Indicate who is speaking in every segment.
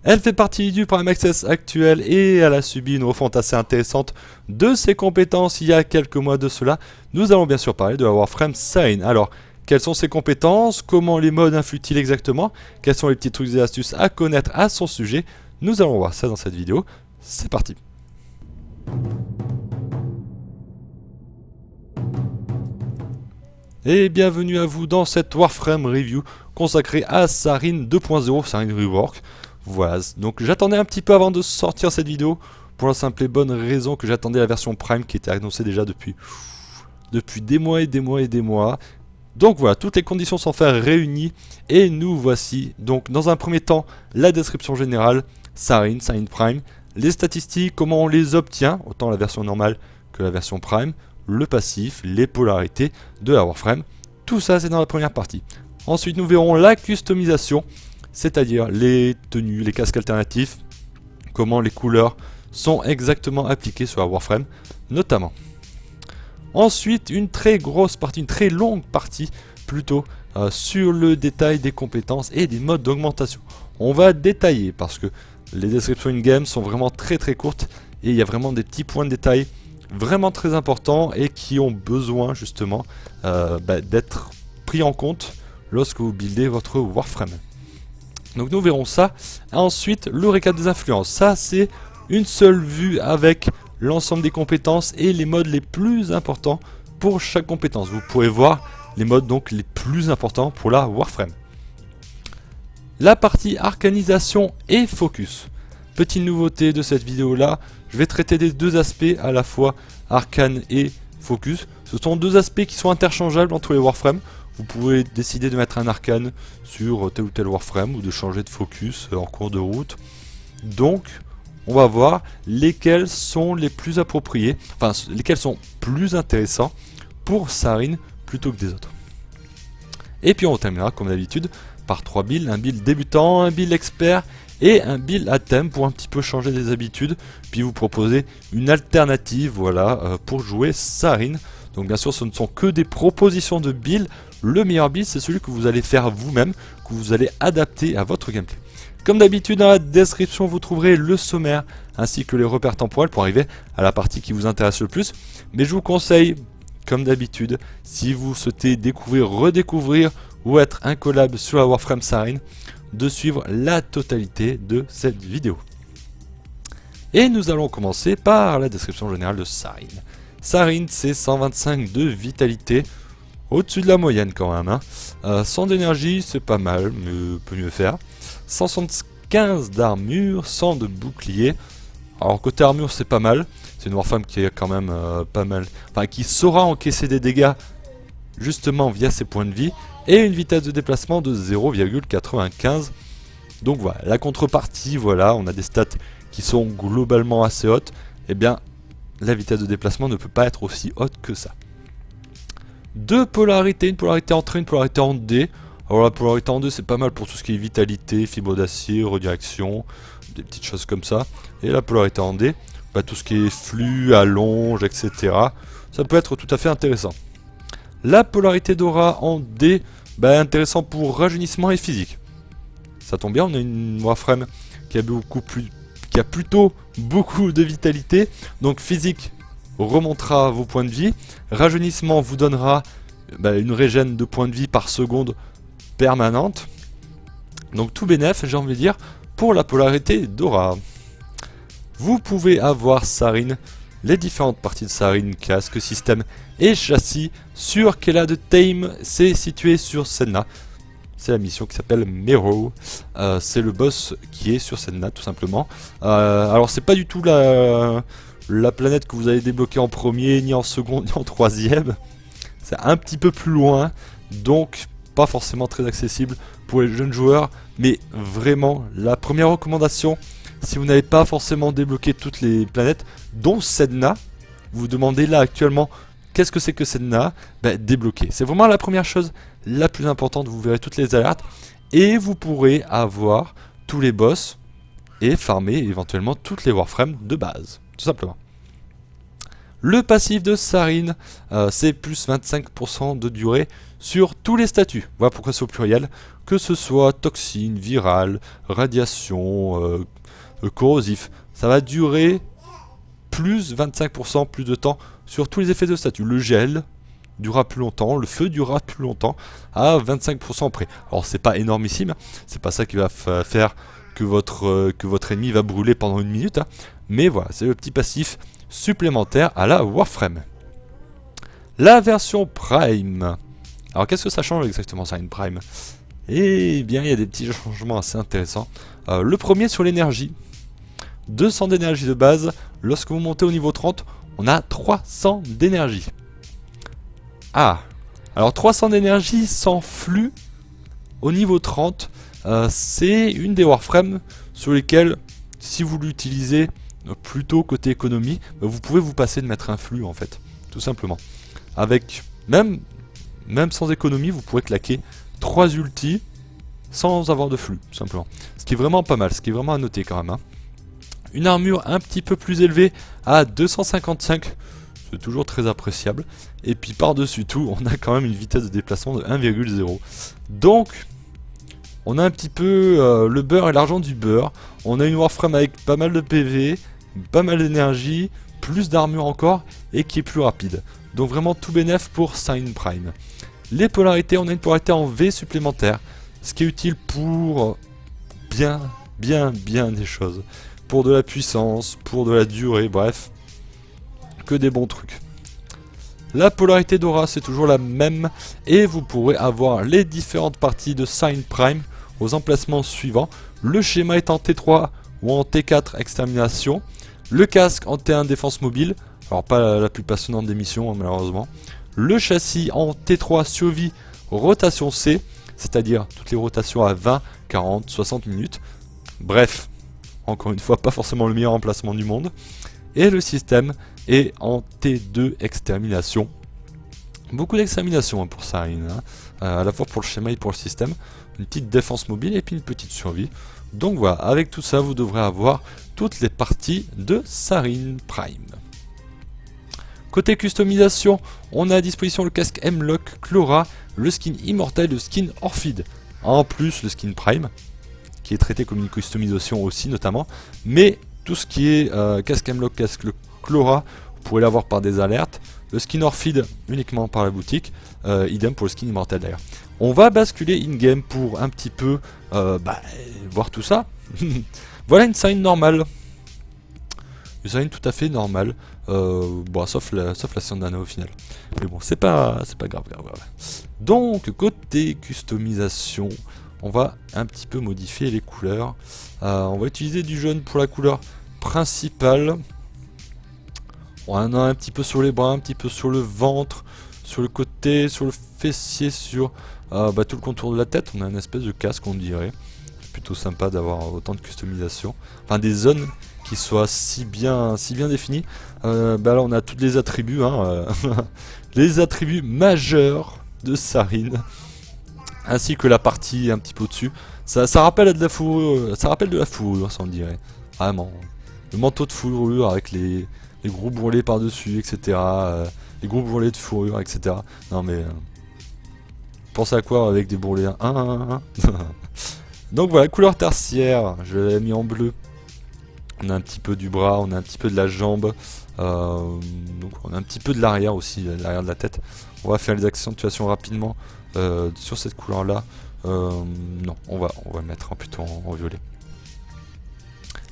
Speaker 1: Elle fait partie du Prime Access actuel et elle a subi une refonte assez intéressante de ses compétences il y a quelques mois de cela. Nous allons bien sûr parler de la Warframe Sarein. Alors, quelles sont ses compétences? Comment les modes influent-ils exactement? Quels sont les petits trucs et astuces à connaître à son sujet? Nous allons voir ça dans cette vidéo. C'est parti! Et bienvenue à vous dans cette Warframe Review consacrée à Sarein 2.0, Sarein Rework. Voilà, donc j'attendais un petit peu avant de sortir cette vidéo, pour la simple et bonne raison que j'attendais la version Prime qui était annoncée déjà depuis des mois et des mois et des mois. Donc voilà, toutes les conditions sont réunies et nous voici. Donc dans un premier temps, la description générale, Sarein Prime, les statistiques, comment on les obtient, autant la version normale que la version Prime, le passif, les polarités de la Warframe. Tout ça c'est dans la première partie. Ensuite nous verrons la customisation, c'est-à-dire les tenues, les casques alternatifs, comment les couleurs sont exactement appliquées sur la Warframe notamment. Ensuite une très grosse partie, une très longue partie plutôt sur le détail des compétences et des modes d'augmentation. On va détailler parce que les descriptions in-game sont vraiment très courtes et il y a vraiment des petits points de détail vraiment très importants et qui ont besoin justement d'être pris en compte lorsque vous buildez votre Warframe. Donc nous verrons ça. Ensuite le récap des influences, ça c'est une seule vue avec l'ensemble des compétences et les modes les plus importants pour chaque compétence. Vous pourrez voir les modes donc les plus importants pour la Warframe. La partie arcanisation et focus. Petite nouveauté de cette vidéo là, je vais traiter des deux aspects à la fois arcane et focus. Ce sont deux aspects qui sont interchangeables entre les Warframes. Vous pouvez décider de mettre un arcane sur tel ou tel Warframe ou de changer de focus en cours de route. Donc on va voir lesquels sont les plus appropriés, enfin lesquels sont plus intéressants pour Sarein plutôt que des autres. Et puis on terminera comme d'habitude par 3 builds, un build débutant, un build expert et un build à thème pour un petit peu changer des habitudes, puis vous proposer une alternative voilà, pour jouer Sarein. Donc bien sûr ce ne sont que des propositions de build, le meilleur build c'est celui que vous allez faire vous-même, que vous allez adapter à votre gameplay. Comme d'habitude dans la description vous trouverez le sommaire ainsi que les repères temporels pour arriver à la partie qui vous intéresse le plus. Mais je vous conseille, comme d'habitude, si vous souhaitez découvrir, redécouvrir ou être incollable sur la Warframe Sarein, de suivre la totalité de cette vidéo. Et nous allons commencer par la description générale de Sarein. Sarein c'est 125 de vitalité, au-dessus de la moyenne quand même. 100 d'énergie c'est pas mal, mais peut mieux faire. 175 d'armure, 100 de bouclier. Alors côté armure c'est pas mal, c'est une Warframe qui est quand même pas mal, enfin qui saura encaisser des dégâts justement via ses points de vie, et une vitesse de déplacement de 0,95. Donc voilà, la contrepartie, voilà, on a des stats qui sont globalement assez hautes, et bien la vitesse de déplacement ne peut pas être aussi haute que ça. Deux polarités, une polarité en trait, une polarité en D. Alors la polarité en D c'est pas mal pour tout ce qui est vitalité, fibre d'acier, redirection, des petites choses comme ça. Et la polarité en D, tout ce qui est flux, allonge, etc. Ça peut être tout à fait intéressant. La polarité d'aura en D, intéressant pour rajeunissement et physique. Ça tombe bien, on a une Warframe qui a plutôt beaucoup de vitalité. Donc physique remontera vos points de vie. Rajeunissement vous donnera une régène de points de vie par seconde permanente. Donc tout bénef, j'ai envie de dire, pour la polarité d'aura. Vous pouvez avoir Sarein, les différentes parties de Sarein, casque, système et châssis sur Kela de Tame, c'est situé sur Senna. C'est la mission qui s'appelle Mero, c'est le boss qui est sur Senna tout simplement. Alors c'est pas du tout la planète que vous allez débloquer en premier, ni en second, ni en troisième. C'est un petit peu plus loin, donc pas forcément très accessible pour les jeunes joueurs. Mais vraiment, la première recommandation, si vous n'avez pas forcément débloqué toutes les planètes, dont Sedna, vous demandez là actuellement qu'est-ce que c'est que Sedna, débloquer. C'est vraiment la première chose la plus importante, vous verrez toutes les alertes et vous pourrez avoir tous les boss et farmer éventuellement toutes les Warframes de base, tout simplement. Le passif de Sarine, c'est plus 25% de durée sur tous les statuts. Voilà pourquoi c'est au pluriel. Que ce soit toxine, virale, radiation, corrosif. Ça va durer plus 25% plus de temps sur tous les effets de statut. Le gel durera plus longtemps, le feu durera plus longtemps à 25% près. Alors c'est pas énormissime, c'est pas ça qui va faire que votre ennemi va brûler pendant une minute, hein. Mais voilà, c'est le petit passif supplémentaire à la Warframe. La version Prime. Alors qu'est-ce que ça change exactement ça, une Prime? Eh bien il y a des petits changements assez intéressants. Le premier sur l'énergie. 200 d'énergie de base, lorsque vous montez au niveau 30, on a 300 d'énergie. Ah, alors 300 d'énergie sans flux au niveau 30, c'est une des Warframes sur lesquelles, si vous l'utilisez plutôt côté économie, vous pouvez vous passer de mettre un flux en fait, tout simplement. Avec même sans économie, vous pourrez claquer 3 ultis sans avoir de flux, tout simplement. Ce qui est vraiment pas mal, ce qui est vraiment à noter quand même, hein. Une armure un petit peu plus élevée à 255, c'est toujours très appréciable. Et puis par-dessus tout, on a quand même une vitesse de déplacement de 1,0. Donc, on a un petit peu le beurre et l'argent du beurre. On a une Warframe avec pas mal de PV, pas mal d'énergie, plus d'armure encore, et qui est plus rapide. Donc vraiment tout bénef pour Sarine Prime. Les polarités, on a une polarité en V supplémentaire, ce qui est utile pour bien des choses. Pour de la puissance, pour de la durée, bref, que des bons trucs. La polarité d'aura, c'est toujours la même, et vous pourrez avoir les différentes parties de Sarine Prime aux emplacements suivants. Le schéma est en T3 ou en T4 extermination. Le casque en T1 défense mobile, alors pas la plus passionnante des missions, hein, malheureusement. Le châssis en T3 survie rotation C, c'est-à-dire toutes les rotations à 20, 40, 60 minutes. Bref, encore une fois, pas forcément le meilleur emplacement du monde. Et le système est en T2 extermination. Beaucoup d'extermination, hein, pour Sarine, hein. À la fois pour le schéma et pour le système. Une petite défense mobile et puis une petite survie. Donc voilà, avec tout ça, vous devrez avoir toutes les parties de Sarine Prime. Côté customisation, on a à disposition le casque M-Lock Chlora, le skin Immortal, le skin Orphid. En plus, le skin Prime, qui est traité comme une customisation aussi notamment. Mais tout ce qui est casque M-Lock, casque Chlora, vous pourrez l'avoir par des alertes. Le skin Orphid uniquement par la boutique. Idem pour le skin Immortal d'ailleurs. On va basculer in-game pour un petit peu voir tout ça. Voilà une Sarine normale. Une Sarine tout à fait normale. Bon, sauf la Sandana au final. Mais bon, c'est pas grave. Donc, côté customisation, on va un petit peu modifier les couleurs. On va utiliser du jaune pour la couleur principale. On en a un petit peu sur les bras, un petit peu sur le ventre, sur le côté, sur le fessier, sur tout le contour de la tête. On a une espèce de casque, on dirait. C'est plutôt sympa d'avoir autant de customisation. Enfin, des zones qui soient si bien définies. Là, on a tous les attributs, hein, les attributs majeurs de Sarine, ainsi que la partie un petit peu au-dessus. Ça rappelle de la fourrure, ça on dirait. Vraiment. Le manteau de fourrure avec les gros bourrelets par-dessus, etc. Les gros bourrelets de fourrure, etc. Non mais... pensez à quoi avec des bourrelets 1. Donc voilà, couleur tertiaire, je l'ai mis en bleu. On a un petit peu du bras, on a un petit peu de la jambe. Donc on a un petit peu de l'arrière aussi, l'arrière de la tête. On va faire les accentuations rapidement sur cette couleur là. Non, on va mettre plutôt en violet.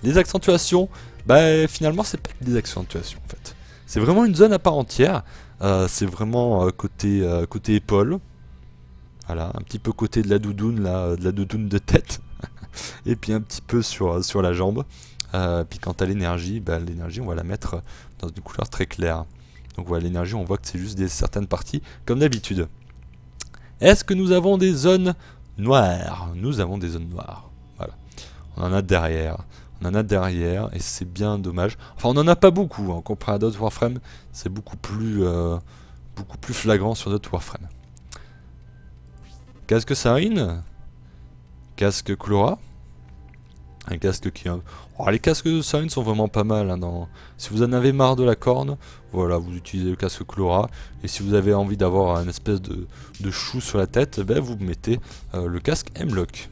Speaker 1: Les accentuations, finalement c'est pas des accentuations en fait. C'est vraiment une zone à part entière. C'est vraiment côté épaule. Voilà, un petit peu côté de la doudoune, là, de la doudoune de tête. Et puis un petit peu sur la jambe. Puis quant à l'énergie, l'énergie on va la mettre dans une couleur très claire. Donc voilà, l'énergie on voit que c'est juste certaines parties comme d'habitude. Est-ce que nous avons des zones noires? Nous avons des zones noires. Voilà. On en a derrière. Et c'est bien dommage. Enfin on n'en a pas beaucoup, hein. Comparé à d'autres Warframe, c'est beaucoup plus flagrant sur d'autres Warframe. Casque Sarine. Casque Chlora. Un casque qui... Oh, les casques de Sarine sont vraiment pas mal. Hein, si vous en avez marre de la corne, voilà, vous utilisez le casque Chlora. Et si vous avez envie d'avoir un espèce de chou sur la tête, ben, vous mettez le casque Hemlock.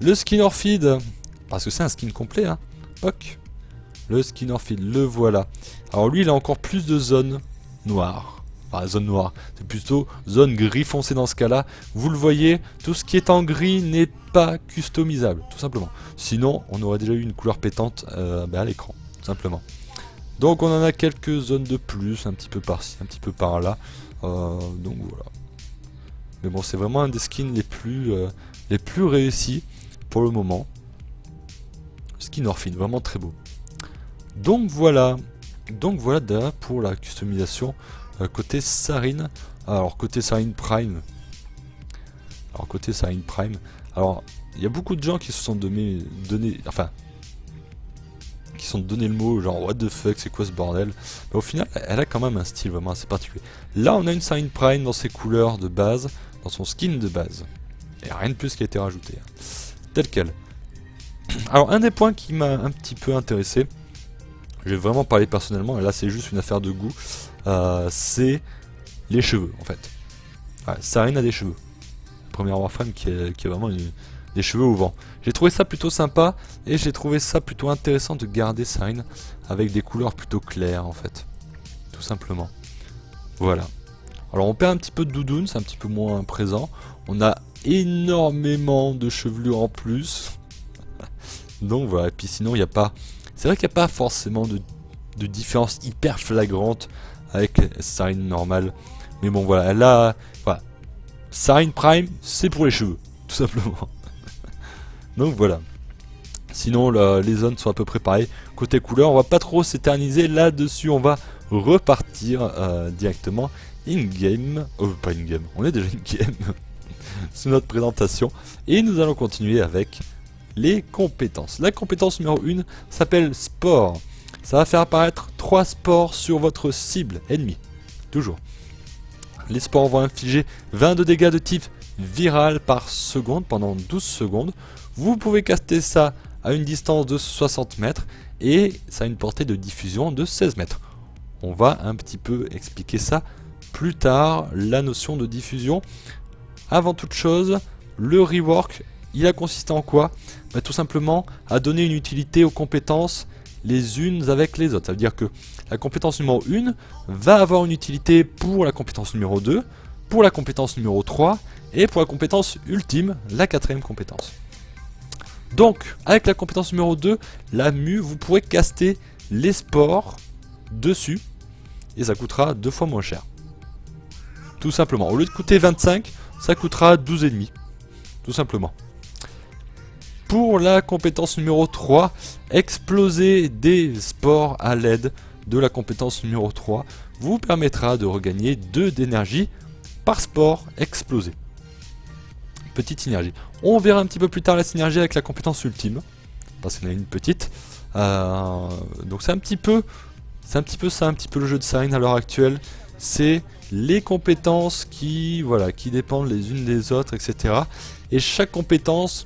Speaker 1: Le skin Orphid, parce que c'est un skin complet, hein. Poc. Le skin Orphid, le voilà. Alors lui, il a encore plus de zones noires. Enfin, zone noire, c'est plutôt zone gris foncé dans ce cas-là. Vous le voyez, tout ce qui est en gris n'est pas customisable, tout simplement. Sinon, on aurait déjà eu une couleur pétante à l'écran, tout simplement. Donc on en a quelques zones de plus, un petit peu par-ci, un petit peu par-là. Donc voilà. Mais bon, c'est vraiment un des skins les plus réussis pour le moment. Skin Orphid, vraiment très beau. Donc voilà pour la customisation côté Sarine. Alors côté Sarine Prime. Alors il y a beaucoup de gens qui se sont donné le mot genre what the fuck, c'est quoi ce bordel. Mais au final elle a quand même un style vraiment assez particulier. Là on a une Sarine Prime dans ses couleurs de base, dans son skin de base. Et rien de plus qui a été rajouté. Hein. Tel quel. Alors un des points qui m'a un petit peu intéressé, je vais vraiment parler personnellement, et là c'est juste une affaire de goût, c'est les cheveux en fait. Ouais, Sarine a des cheveux. Première Warframe qui a vraiment des cheveux au vent. J'ai trouvé ça plutôt sympa, et j'ai trouvé ça plutôt intéressant de garder Sarine avec des couleurs plutôt claires en fait. Tout simplement. Voilà. Alors on perd un petit peu de doudoune, c'est un petit peu moins présent. On a énormément de chevelure en plus. Donc voilà, et puis sinon il n'y a pas... C'est vrai qu'il n'y a pas forcément de différence hyper flagrante avec Sarine normale. Mais bon voilà, là, voilà. Sarine Prime, c'est pour les cheveux, tout simplement. Donc voilà. Sinon les zones sont à peu près pareilles. Côté couleur, on va pas trop s'éterniser là-dessus, on va repartir directement in-game. Pas in-game, on est déjà in-game. C'est notre présentation. Et nous allons continuer avec les compétences. La compétence numéro 1 s'appelle Sport. Ça va faire apparaître 3 sports sur votre cible ennemie. Toujours. Les sports vont infliger 22 dégâts de type viral par seconde pendant 12 secondes. Vous pouvez caster ça à une distance de 60 mètres et ça a une portée de diffusion de 16 mètres. On va un petit peu expliquer ça plus tard, la notion de diffusion. Avant toute chose, le rework, il a consisté en quoi? Tout simplement à donner une utilité aux compétences les unes avec les autres. Ça veut dire que la compétence numéro 1 va avoir une utilité pour la compétence numéro 2, pour la compétence numéro 3 et pour la compétence ultime, la 4ème compétence. Donc, avec la compétence numéro 2, la mue, vous pourrez caster les sports dessus et ça coûtera 2 fois moins cher. Tout simplement. Au lieu de coûter 25, ça coûtera 12,5. Tout simplement. Pour la compétence numéro 3, exploser des sports à l'aide de la compétence numéro 3 vous permettra de regagner 2 d'énergie par sport explosé. Petite synergie. On verra un petit peu plus tard la synergie avec la compétence ultime, parce qu'il y en a une petite. Donc c'est un petit peu ça, un petit peu le jeu de Sarine à l'heure actuelle. C'est les compétences qui dépendent les unes des autres, etc. Et chaque compétence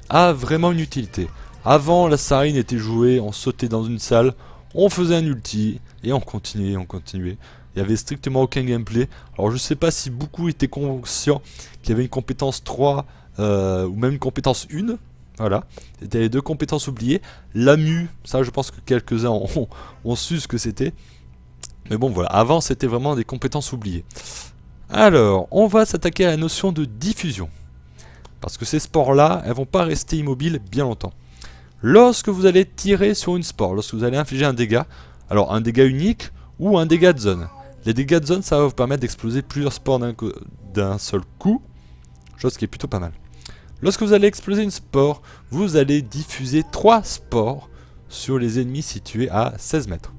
Speaker 1: a vraiment une utilité. Avant, la Sarine était jouée, on sautait dans une salle, on faisait un ulti, et on continuait. Il n'y avait strictement aucun gameplay. Alors je sais pas si beaucoup étaient conscients qu'il y avait une compétence 3, ou même une compétence 1. Voilà, c'était les 2 compétences oubliées. La mue, ça je pense que quelques-uns ont su ce que c'était. Mais bon voilà, avant c'était vraiment des compétences oubliées. Alors, on va s'attaquer à la notion de diffusion. Parce que ces sports-là, elles vont pas rester immobiles bien longtemps. Lorsque vous allez tirer sur une spore, lorsque vous allez infliger un dégât, alors un dégât unique ou un dégât de zone. Les dégâts de zone, ça va vous permettre d'exploser plusieurs spores d'un seul coup, chose qui est plutôt pas mal. Lorsque vous allez exploser une spore, vous allez diffuser 3 spores sur les ennemis situés à 16 mètres.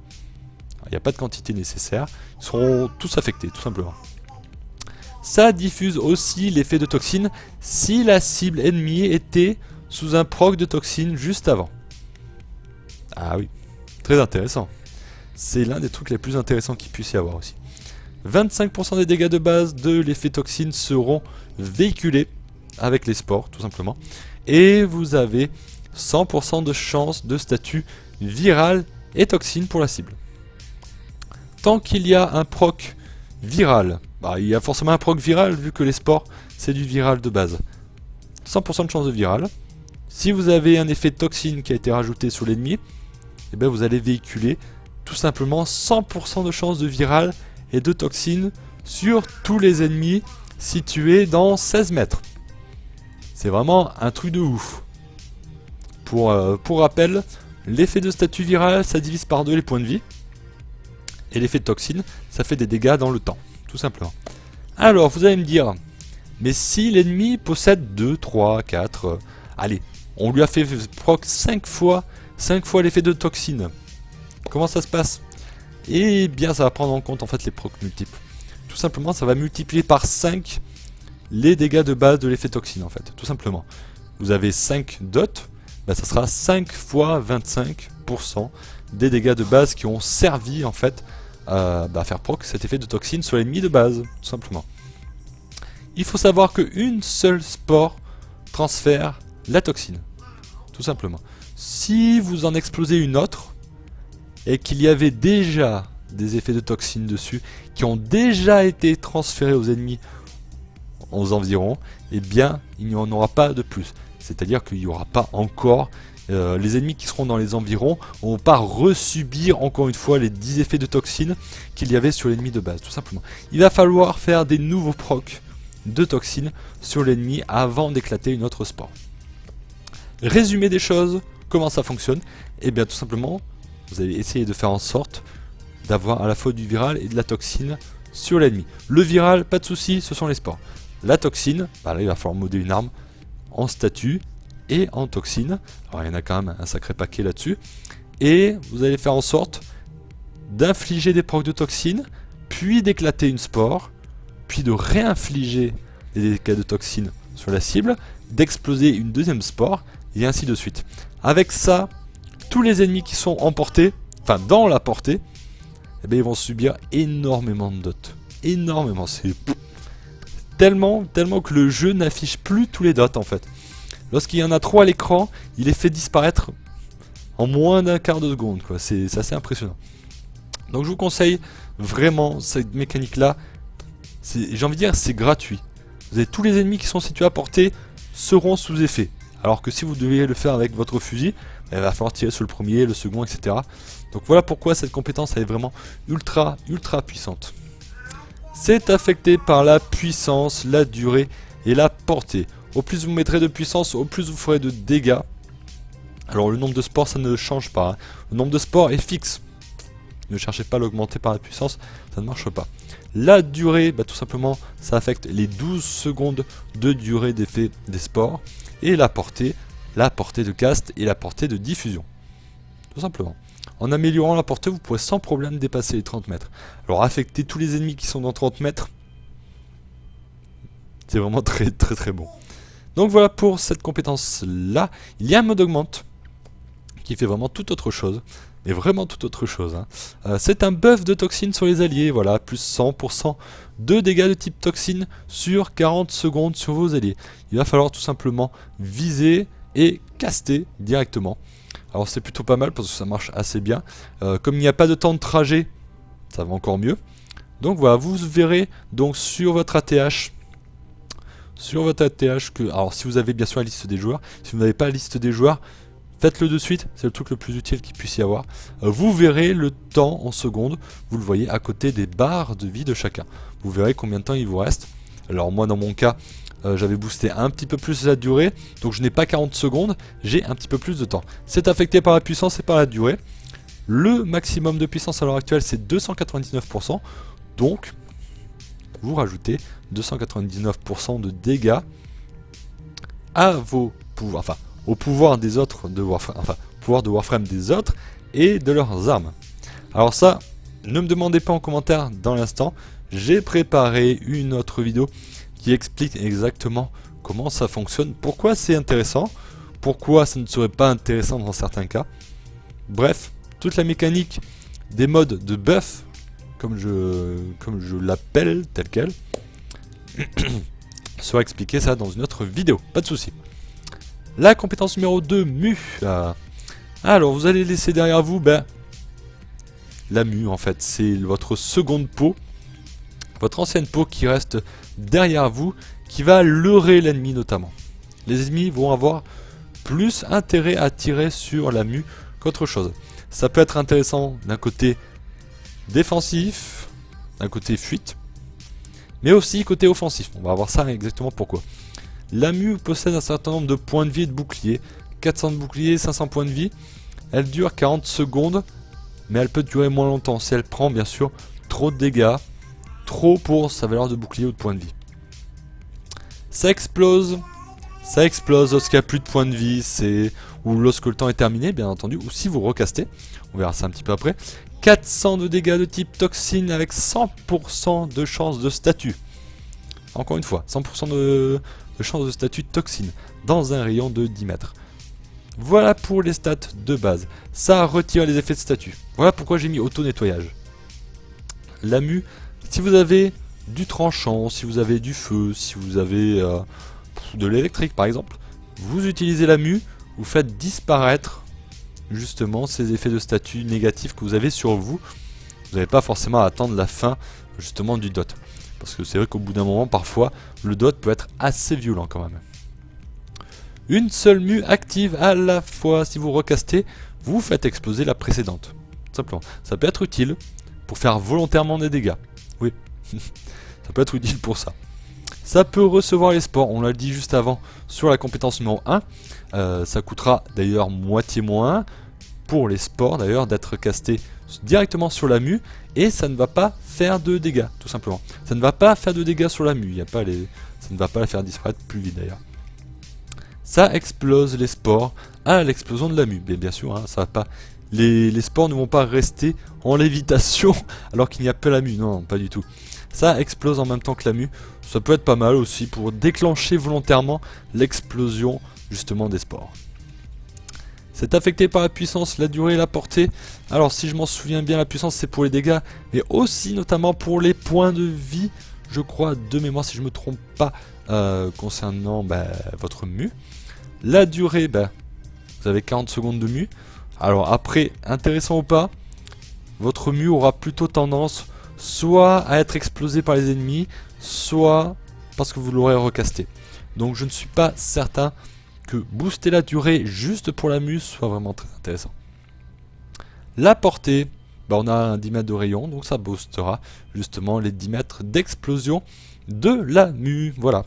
Speaker 1: Il n'y a pas de quantité nécessaire, ils seront tous affectés, tout simplement. Ça diffuse aussi l'effet de toxine si la cible ennemie était sous un proc de toxine juste avant. Ah oui, très intéressant. C'est l'un des trucs les plus intéressants qu'il puisse y avoir aussi. 25% des dégâts de base de l'effet toxine seront véhiculés avec les spores, tout simplement. et vous avez 100% de chance de statut viral et toxine pour la cible. Tant qu'il y a un proc viral, bah, il y a forcément un proc viral vu que les sports c'est du viral de base. 100% de chance de viral. Si vous avez un effet toxine qui a été rajouté sur l'ennemi, eh bien vous allez véhiculer tout simplement 100% de chance de viral et de toxine sur tous les ennemis situés dans 16 mètres. C'est vraiment un truc de ouf. Pour rappel, l'effet de statut viral, ça divise par 2 les points de vie. Et l'effet de toxine, ça fait des dégâts dans le temps, tout simplement. Alors, vous allez me dire, mais si l'ennemi possède 2, 3, 4... allez, on lui a fait proc 5 fois l'effet de toxine. Comment ça se passe? Eh bien, ça va prendre en compte en fait les procs multiples. Tout simplement, ça va multiplier par 5 les dégâts de base de l'effet toxine en fait, tout simplement. Vous avez 5 dots, bah, ça sera 5 fois 25% des dégâts de base qui ont servi en fait à faire proc cet effet de toxine sur l'ennemi de base, tout simplement. Il faut savoir qu'une seule spore transfère la toxine, tout simplement. Si vous en explosez une autre, et qu'il y avait déjà des effets de toxine dessus, qui ont déjà été transférés aux ennemis aux environs, eh bien il n'y en aura pas de plus. C'est-à-dire qu'il n'y aura pas encore... les ennemis qui seront dans les environs ne vont pas resubir encore une fois les 10 effets de toxine qu'il y avait sur l'ennemi de base, tout simplement. Il va falloir faire des nouveaux procs de toxine sur l'ennemi avant d'éclater une autre spore. Résumé des choses, comment ça fonctionne? Eh bien tout simplement, vous allez essayer de faire en sorte d'avoir à la fois du viral et de la toxine sur l'ennemi. Le viral, pas de souci, ce sont les spores. La toxine, bah là il va falloir modder une arme en statut et en toxine. Alors il y en a quand même un sacré paquet là-dessus. Et vous allez faire en sorte d'infliger des procs de toxine, puis d'éclater une spore, puis de réinfliger des dégâts de toxine sur la cible, d'exploser une deuxième spore, et ainsi de suite. Avec ça, tous les ennemis qui sont en portée, enfin dans la portée, eh bien, ils vont subir énormément de dots. Énormément, c'est tellement que le jeu n'affiche plus tous les dots en fait. Lorsqu'il y en a trop à l'écran, il les fait disparaître en moins d'un quart de seconde, quoi. C'est assez impressionnant. Donc je vous conseille vraiment cette mécanique là. J'ai envie de dire, c'est gratuit. Vous avez tous les ennemis qui sont situés à portée seront sous effet. Alors que si vous deviez le faire avec votre fusil, il va falloir tirer sur le premier, le second, etc. Donc voilà pourquoi cette compétence elle est vraiment ultra puissante. C'est affecté par la puissance, la durée et la portée. Au plus vous mettrez de puissance, au plus vous ferez de dégâts. Alors le nombre de spores ça ne change pas, hein. Le nombre de spores est fixe. Ne cherchez pas à l'augmenter par la puissance, ça ne marche pas. La durée, bah, tout simplement, ça affecte les 12 secondes de durée d'effet des spores. Et la portée de cast et la portée de diffusion. Tout simplement. En améliorant la portée, vous pourrez sans problème dépasser les 30 mètres. Alors affecter tous les ennemis qui sont dans 30 mètres, c'est vraiment très bon. Donc voilà pour cette compétence là. Il y a un mode augmente qui fait vraiment tout autre chose. Mais vraiment tout autre chose. Hein. C'est un buff de toxine sur les alliés. Voilà, plus 100% de dégâts de type toxine sur 40 secondes sur vos alliés. Il va falloir tout simplement viser et caster directement. Alors c'est plutôt pas mal parce que ça marche assez bien. Comme il n'y a pas de temps de trajet, ça va encore mieux. Donc voilà, vous verrez donc sur votre ATH. Que... Alors si vous avez bien sûr la liste des joueurs. Si vous n'avez pas la liste des joueurs, faites-le de suite, c'est le truc le plus utile qu'il puisse y avoir. Vous verrez le temps en secondes, vous le voyez à côté des barres de vie de chacun. Vous verrez combien de temps il vous reste. Alors moi dans mon cas, j'avais boosté un petit peu plus la durée, donc je n'ai pas 40 secondes, j'ai un petit peu plus de temps. C'est affecté par la puissance et par la durée. Le maximum de puissance à l'heure actuelle c'est 299%, donc vous rajoutez 299% de dégâts à vos pouvoirs, enfin au pouvoir des autres de Warframe, enfin pouvoir de Warframe des autres et de leurs armes. Alors ça, ne me demandez pas en commentaire dans l'instant, j'ai préparé une autre vidéo qui explique exactement comment ça fonctionne, pourquoi c'est intéressant, pourquoi ça ne serait pas intéressant dans certains cas. Bref, toute la mécanique des modes de buff, comme je l'appelle tel quel, sera expliqué ça dans une autre vidéo, pas de souci. La compétence numéro 2, Mu. Alors, vous allez laisser derrière vous la Mu, en fait. C'est votre seconde peau, votre ancienne peau qui reste derrière vous, qui va leurrer l'ennemi notamment. Les ennemis vont avoir plus intérêt à tirer sur la Mu qu'autre chose. Ça peut être intéressant d'un côté défensif, d'un côté fuite, mais aussi côté offensif. On va voir ça exactement pourquoi. La Mu possède un certain nombre de points de vie et de bouclier. 400 de bouclier, 500 points de vie. Elle dure 40 secondes, mais elle peut durer moins longtemps si elle prend bien sûr trop de dégâts, trop pour sa valeur de bouclier ou de points de vie. Ça explose lorsqu'il n'y a plus de points de vie, ou lorsque le temps est terminé, bien entendu, ou si vous recastez, on verra ça un petit peu après. 400 de dégâts de type toxine avec 100% de chance de statut. Encore une fois, 100% de chance de statut toxine dans un rayon de 10 mètres. Voilà pour les stats de base. Ça retire les effets de statut. Voilà pourquoi j'ai mis auto-nettoyage. La Mu, si vous avez du tranchant, si vous avez du feu, si vous avez de l'électrique par exemple, vous utilisez la Mu, vous faites disparaître justement ces effets de statut négatifs que vous avez sur vous. Vous n'avez pas forcément à attendre la fin justement du dot. Parce que c'est vrai qu'au bout d'un moment, parfois, le dot peut être assez violent quand même. Une seule Mu active à la fois. Si vous recastez, vous faites exploser la précédente. Simplement. Ça peut être utile pour faire volontairement des dégâts. Oui, ça peut être utile pour ça. Ça peut recevoir les spores, on l'a dit juste avant sur la compétence numéro 1. Ça coûtera d'ailleurs moitié moins pour les spores d'ailleurs d'être casté directement sur la Mu, et ça ne va pas faire de dégâts tout simplement. Ça ne va pas faire de dégâts sur la Mu, ça ne va pas la faire disparaître plus vite d'ailleurs. Ça explose les spores à l'explosion de la Mu, mais bien sûr hein, ça va pas. Les spores ne vont pas rester en lévitation alors qu'il n'y a pas la Mu, non pas du tout. Ça explose en même temps que la Mu, ça peut être pas mal aussi pour déclencher volontairement l'explosion justement des spores. C'est affecté par la puissance, la durée et la portée. Alors si je m'en souviens bien, la puissance c'est pour les dégâts, mais aussi notamment pour les points de vie, je crois de mémoire si je me trompe pas, concernant votre Mu. La durée, vous avez 40 secondes de Mu. Alors après, intéressant ou pas, votre Mu aura plutôt tendance soit à être explosé par les ennemis, soit parce que vous l'aurez recasté. Donc je ne suis pas certain que booster la durée juste pour la Mu soit vraiment très intéressant. La portée, on a un 10 mètres de rayon, donc ça boostera justement les 10 mètres d'explosion de la Mu. Voilà.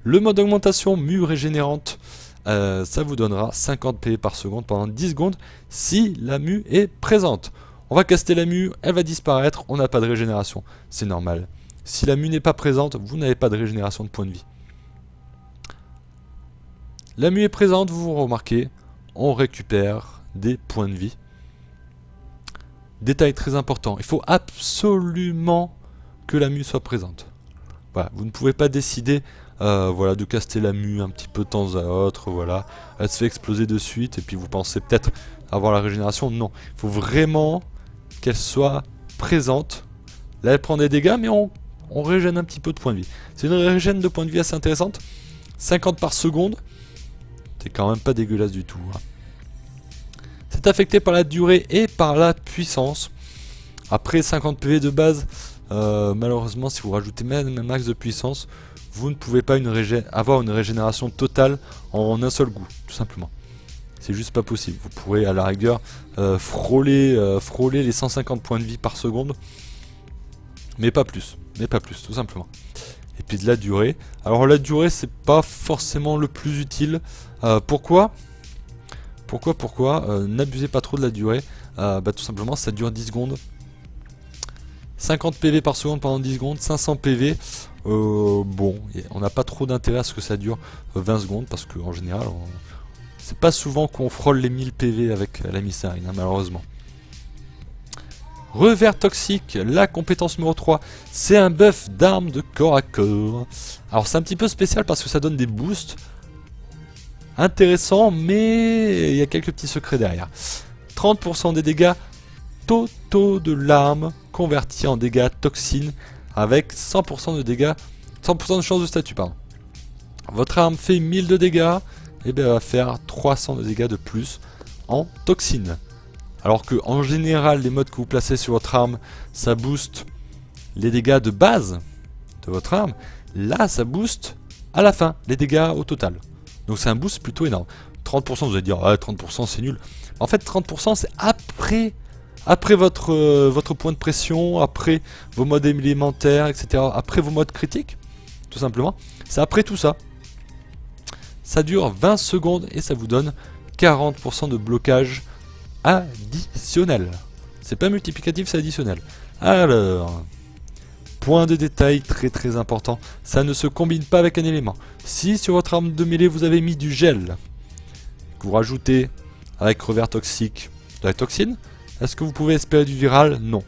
Speaker 1: Le mode augmentation Mu régénérante, ça vous donnera 50 PV par seconde pendant 10 secondes si la Mu est présente. On va caster la Mu, elle va disparaître, on n'a pas de régénération, c'est normal. Si la Mu n'est pas présente, vous n'avez pas de régénération de points de vie. La Mu est présente, vous remarquez, on récupère des points de vie. Détail très important, il faut absolument que la Mu soit présente. Voilà, vous ne pouvez pas décider de caster la Mu un petit peu de temps à autre, voilà. Elle se fait exploser de suite et puis vous pensez peut-être avoir la régénération. Non, il faut vraiment qu'elle soit présente. Là elle prend des dégâts mais on régène un petit peu de points de vie. C'est une régène de points de vie assez intéressante. 50 par seconde. C'est quand même pas dégueulasse du tout. Hein. C'est affecté par la durée et par la puissance. Après 50 PV de base, malheureusement si vous rajoutez même un max de puissance, vous ne pouvez pas avoir une régénération totale en un seul coup, tout simplement. C'est juste pas possible. Vous pourrez à la rigueur frôler les 150 points de vie par seconde, mais pas plus, tout simplement. Et puis de la durée. Alors la durée c'est pas forcément le plus utile. Pourquoi n'abusez pas trop de la durée. Tout simplement ça dure 10 secondes. 50 PV par seconde pendant 10 secondes, 500 PV. On n'a pas trop d'intérêt à ce que ça dure 20 secondes parce qu'en général, c'est pas souvent qu'on frôle les 1000 PV avec la Missarine, malheureusement. Revers toxique, la compétence numéro 3, c'est un buff d'armes de corps à corps. Alors c'est un petit peu spécial parce que ça donne des boosts intéressants, mais il y a quelques petits secrets derrière. 30% des dégâts totaux de l'arme convertis en dégâts toxines avec 100% de dégâts, 100% de chance de statut, pardon. Votre arme fait 1000 de dégâts et bien va faire 300 de dégâts de plus en toxine. Alors que en général les modes que vous placez sur votre arme, ça booste les dégâts de base de votre arme. Là ça booste à la fin les dégâts au total. Donc c'est un boost plutôt énorme. 30%, vous allez dire, ah, 30% c'est nul. En fait 30% c'est après votre point de pression, après vos modes élémentaires, etc. Après vos modes critiques, tout simplement. C'est après tout ça. Ça dure 20 secondes et ça vous donne 40% de blocage additionnel. C'est pas multiplicatif, c'est additionnel. Alors, point de détail très très important, ça ne se combine pas avec un élément. Si sur votre arme de mêlée vous avez mis du gel, que vous rajoutez avec revers toxique de la toxine, est-ce que vous pouvez espérer du viral? Non.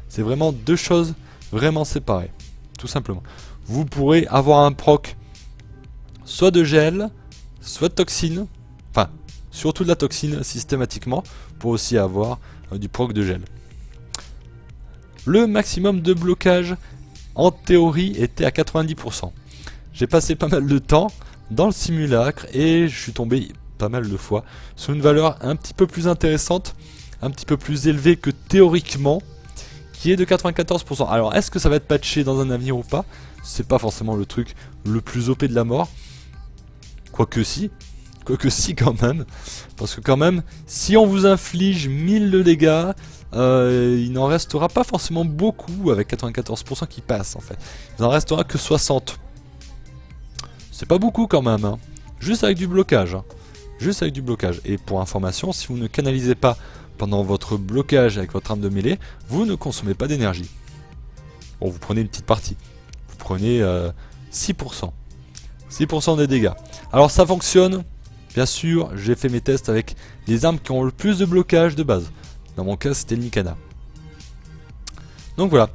Speaker 1: C'est vraiment deux choses vraiment séparées, tout simplement. Vous pourrez avoir un proc soit de gel, soit de toxine, enfin surtout de la toxine systématiquement, pour aussi avoir du proc de gel. Le maximum de blocage en théorie était à 90%. J'ai passé pas mal de temps dans le simulacre et je suis tombé pas mal de fois sur une valeur un petit peu plus intéressante, un petit peu plus élevée que théoriquement, qui est de 94%. Alors est-ce que ça va être patché dans un avenir ou pas? C'est pas forcément le truc le plus OP de la mort. Quoique si quand même. Parce que quand même, si on vous inflige 1000 de dégâts, il n'en restera pas forcément beaucoup avec 94% qui passe en fait. Il n'en restera que 60. C'est pas beaucoup quand même, hein. Juste avec du blocage. Hein. Juste avec du blocage. Et pour information, si vous ne canalisez pas pendant votre blocage avec votre arme de mêlée, vous ne consommez pas d'énergie. Bon, vous prenez une petite partie. Vous prenez 6%. 6% des dégâts. Alors ça fonctionne. Bien sûr, j'ai fait mes tests avec les armes qui ont le plus de blocage de base. Dans mon cas, c'était le Nikana. Donc voilà.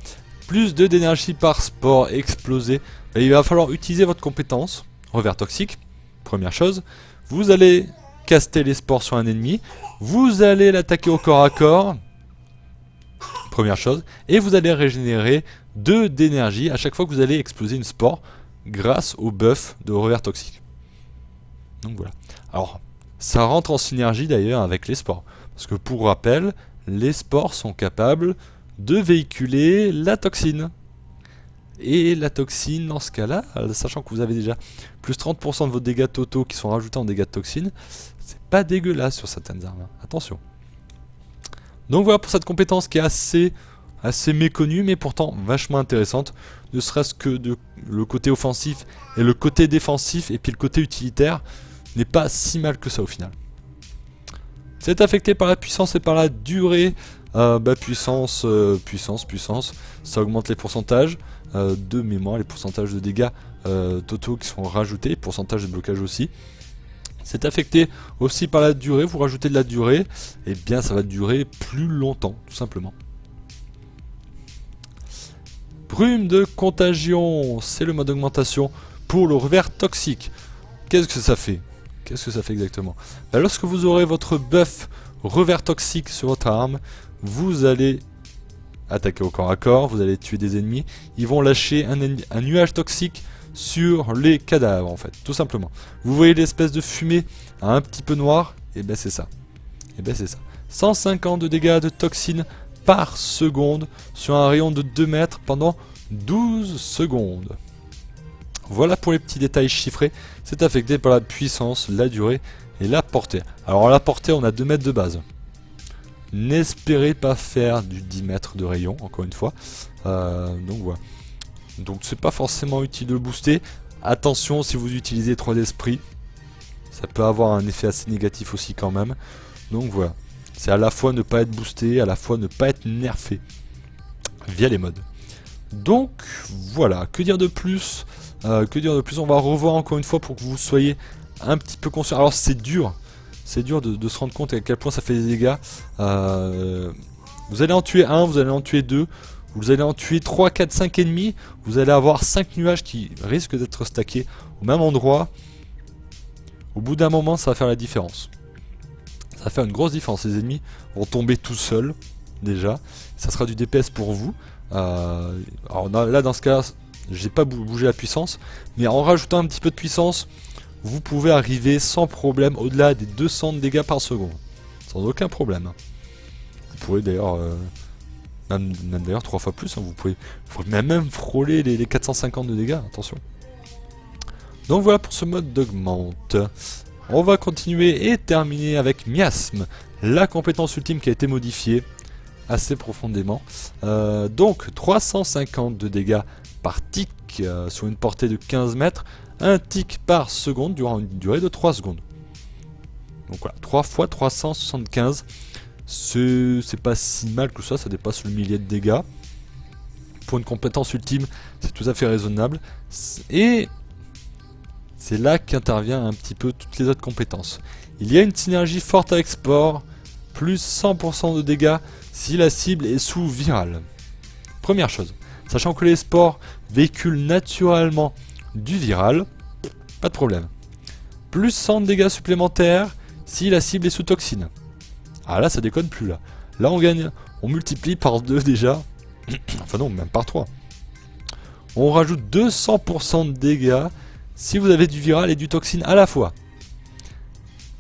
Speaker 1: Plus d'énergie par sport explosé. Et il va falloir utiliser votre compétence. Revers toxique. Première chose. Vous allez caster les spores sur un ennemi. Vous allez l'attaquer au corps à corps. Première chose. Et vous allez régénérer 2 d'énergie à chaque fois que vous allez exploser une spore grâce au buff de revers toxique. Donc voilà. Alors, ça rentre en synergie d'ailleurs avec les spores. Parce que pour rappel, les spores sont capables de véhiculer la toxine. Et la toxine, dans ce cas-là, sachant que vous avez déjà plus 30% de vos dégâts totaux qui sont rajoutés en dégâts de toxine, c'est pas dégueulasse sur certaines armes. Attention. Donc voilà pour cette compétence qui est assez méconnue, mais pourtant vachement intéressante. Ne serait-ce que le côté offensif et le côté défensif, et puis le côté utilitaire, n'est pas si mal que ça au final. C'est affecté par la puissance et par la durée. Puissance, ça augmente les pourcentages de mémoire, les pourcentages de dégâts totaux qui sont rajoutés, pourcentage de blocage aussi. C'est affecté aussi par la durée, vous rajoutez de la durée, et bien ça va durer plus longtemps, tout simplement. Brume de contagion, c'est le mode d'augmentation pour le revers toxique. Qu'est-ce que ça fait? Qu'est-ce que ça fait exactement? Lorsque vous aurez votre buff revers toxique sur votre arme, vous allez attaquer au corps à corps, vous allez tuer des ennemis, ils vont lâcher un nuage toxique sur les cadavres en fait, tout simplement. Vous voyez l'espèce de fumée un petit peu noire, et ben c'est ça. Et ben c'est ça. 150 de dégâts de toxines par seconde sur un rayon de 2 mètres pendant 12 secondes. Voilà pour les petits détails chiffrés. C'est affecté par la puissance, la durée et la portée. Alors la portée, on a 2 mètres de base. N'espérez pas faire du 10 mètres de rayon, encore une fois. Donc voilà. Donc c'est pas forcément utile de booster. Attention si vous utilisez 3 d'esprit. Ça peut avoir un effet assez négatif aussi quand même. Donc voilà. C'est à la fois ne pas être boosté, à la fois ne pas être nerfé. Via les modes. Donc voilà. Que dire de plus? On va revoir encore une fois pour que vous soyez un petit peu conscient. Alors c'est dur de se rendre compte à quel point ça fait des dégâts. Vous allez en tuer un, vous allez en tuer deux, vous allez en tuer 3, 4, 5 ennemis. Vous allez avoir 5 nuages qui risquent d'être stackés au même endroit. Au bout d'un moment, ça va faire la différence. Ça va faire une grosse différence. Les ennemis vont tomber tout seuls déjà. Ça sera du DPS pour vous. Alors là, dans ce cas, j'ai pas bougé la puissance, mais en rajoutant un petit peu de puissance, vous pouvez arriver sans problème au-delà des 200 dégâts par seconde. Sans aucun problème. Vous pourrez d'ailleurs, même d'ailleurs 3 fois plus, hein, vous pouvez même frôler les 450 de dégâts, attention. Donc voilà pour ce mode d'augmente. On va continuer et terminer avec Miasme, la compétence ultime qui a été modifiée assez profondément. Donc 350 de dégâts par tic sur une portée de 15 mètres, un tic par seconde durant une durée de 3 secondes. Donc voilà, 3 fois 375, c'est pas si mal que ça dépasse le millier de dégâts. Pour une compétence ultime, c'est tout à fait raisonnable. Et c'est là qu'intervient un petit peu toutes les autres compétences. Il y a une synergie forte avec Sport, plus 100% de dégâts si la cible est sous viral. Première chose, sachant que les sports véhiculent naturellement du viral, pas de problème. Plus 100 de dégâts supplémentaires si la cible est sous toxine. Ah là ça déconne plus là. Là on gagne, on multiplie par 2 déjà. Enfin non, même par 3. On rajoute 200% de dégâts si vous avez du viral et du toxine à la fois.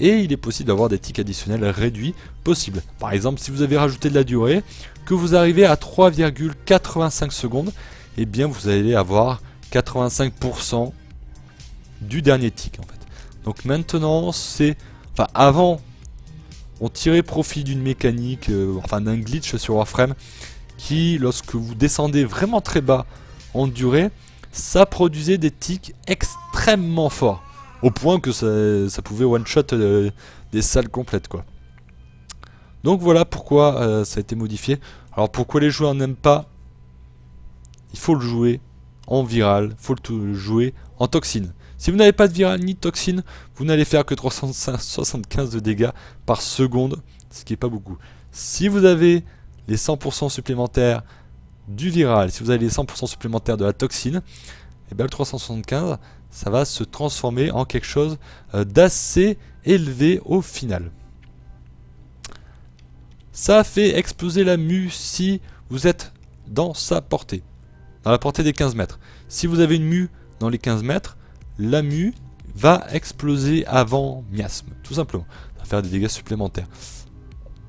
Speaker 1: Et il est possible d'avoir des tics additionnels réduits possibles. Par exemple, si vous avez rajouté de la durée, que vous arrivez à 3,85 secondes, et bien vous allez avoir 85% du dernier tic en fait. Donc maintenant c'est... Enfin avant, on tirait profit d'une mécanique, enfin d'un glitch sur Warframe, qui lorsque vous descendez vraiment très bas en durée, ça produisait des tics extrêmement forts. Au point que ça pouvait one-shot des salles complètes quoi. Donc voilà pourquoi ça a été modifié. Alors pourquoi les joueurs n'aiment pas? Il faut le jouer en viral, il faut le jouer en toxine. Si vous n'avez pas de viral ni de toxine, vous n'allez faire que 375 de dégâts par seconde, ce qui n'est pas beaucoup. Si vous avez les 100% supplémentaires du viral, si vous avez les 100% supplémentaires de la toxine, et bien le 375, ça va se transformer en quelque chose d'assez élevé au final. Ça fait exploser la mue si vous êtes dans sa portée, dans la portée des 15 mètres. Si vous avez une mue dans les 15 mètres, la mue va exploser avant miasme, tout simplement. Ça va faire des dégâts supplémentaires.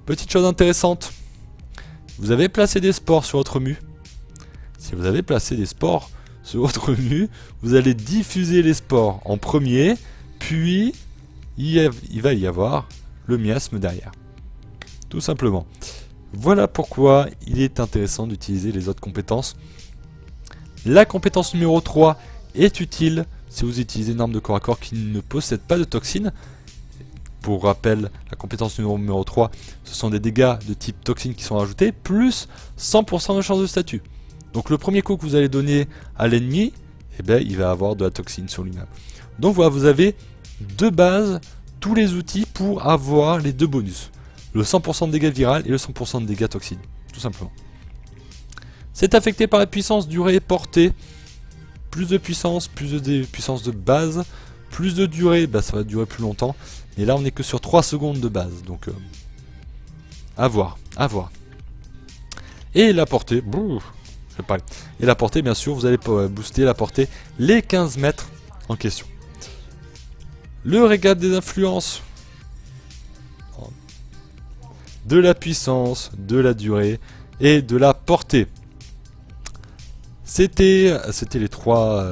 Speaker 1: Petite chose intéressante, vous avez placé des spores sur votre mue. Si vous avez placé des spores sur votre mue, vous allez diffuser les spores en premier, puis il va y avoir le miasme derrière. Tout simplement. Voilà pourquoi il est intéressant d'utiliser les autres compétences. La compétence numéro 3 est utile si vous utilisez une arme de corps à corps qui ne possède pas de toxine. Pour rappel, la compétence numéro 3, ce sont des dégâts de type toxine qui sont rajoutés, plus 100% de chance de statut. Donc le premier coup que vous allez donner à l'ennemi, eh ben, il va avoir de la toxine sur lui-même. Donc voilà, vous avez de base tous les outils pour avoir les deux bonus. Le 100% de dégâts viral et le 100% de dégâts toxines, tout simplement. C'est affecté par la puissance, durée et portée. Plus de puissance, plus de puissance de base. Plus de durée, bah, ça va durer plus longtemps. Et là on n'est que sur 3 secondes de base. Donc à voir, à voir. Et la portée, et la portée bien sûr, vous allez booster la portée les 15 mètres en question. Le régal des influences. De la puissance, de la durée et de la portée. C'était les trois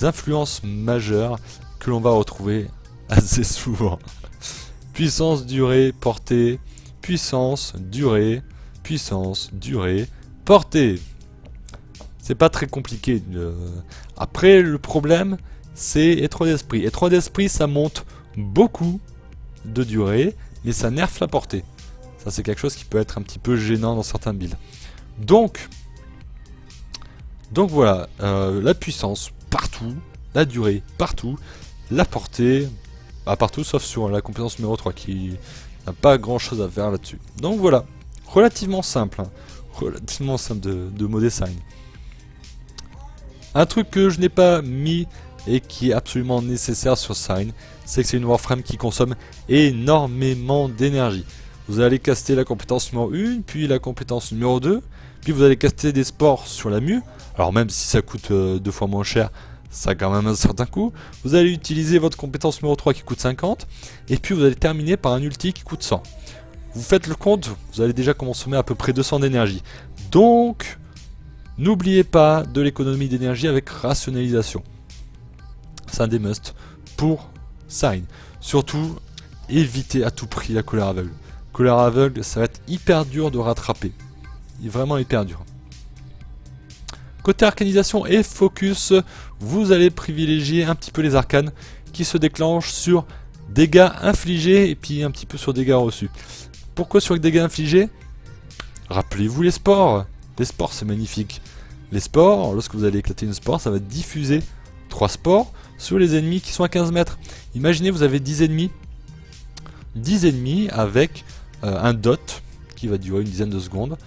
Speaker 1: influences majeures que l'on va retrouver assez souvent. Puissance, durée, portée, puissance, durée, portée. C'est pas très compliqué. Après, le problème, c'est étroit d'esprit. Étroit d'esprit, ça monte beaucoup de durée, mais ça nerfe la portée. Ça, c'est quelque chose qui peut être un petit peu gênant dans certains builds. Donc voilà, la puissance partout, la durée partout, la portée partout sauf sur la compétence numéro 3 qui n'a pas grand chose à faire là-dessus. Donc voilà, relativement simple, hein, relativement simple de mode design. Un truc que je n'ai pas mis et qui est absolument nécessaire sur Sign, c'est que c'est une Warframe qui consomme énormément d'énergie. Vous allez caster la compétence numéro 1, puis la compétence numéro 2, puis vous allez caster des spores sur la mue. Alors même si ça coûte 2 fois moins cher, ça a quand même un certain coût. Vous allez utiliser votre compétence numéro 3 qui coûte 50, et puis vous allez terminer par un ulti qui coûte 100. Vous faites le compte, vous allez déjà consommer à peu près 200 d'énergie. Donc, n'oubliez pas de l'économie d'énergie avec rationalisation. C'est un des musts pour Sarin. Surtout, évitez à tout prix la colère aveugle. Colère aveugle, ça va être hyper dur de rattraper. Il est vraiment hyper dur. Côté arcanisation et focus, vous allez privilégier un petit peu les arcanes qui se déclenchent sur dégâts infligés et puis un petit peu sur dégâts reçus. Pourquoi sur dégâts infligés? Rappelez-vous les spores. Les spores, c'est magnifique. Les spores, lorsque vous allez éclater une spore, ça va diffuser 3 spores sur les ennemis qui sont à 15 mètres. Imaginez, vous avez 10 ennemis. 10 ennemis avec un dot qui va durer une dizaine de secondes.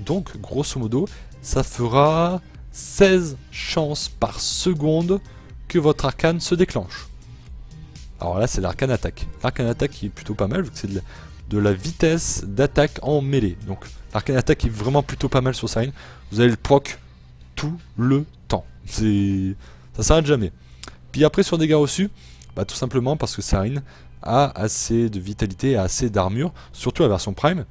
Speaker 1: Donc, grosso modo, ça fera 16 chances par seconde que votre arcane se déclenche. Alors là, c'est l'arcane attaque. L'arcane attaque qui est plutôt pas mal, vu que c'est de la vitesse d'attaque en mêlée. Donc, l'arcane attaque est vraiment plutôt pas mal sur Sarin. Vous allez le proc tout le temps. Ça s'arrête jamais. Puis après, sur dégâts reçus, bah, tout simplement parce que Sarin a assez de vitalité, a assez d'armure, surtout la version Prime,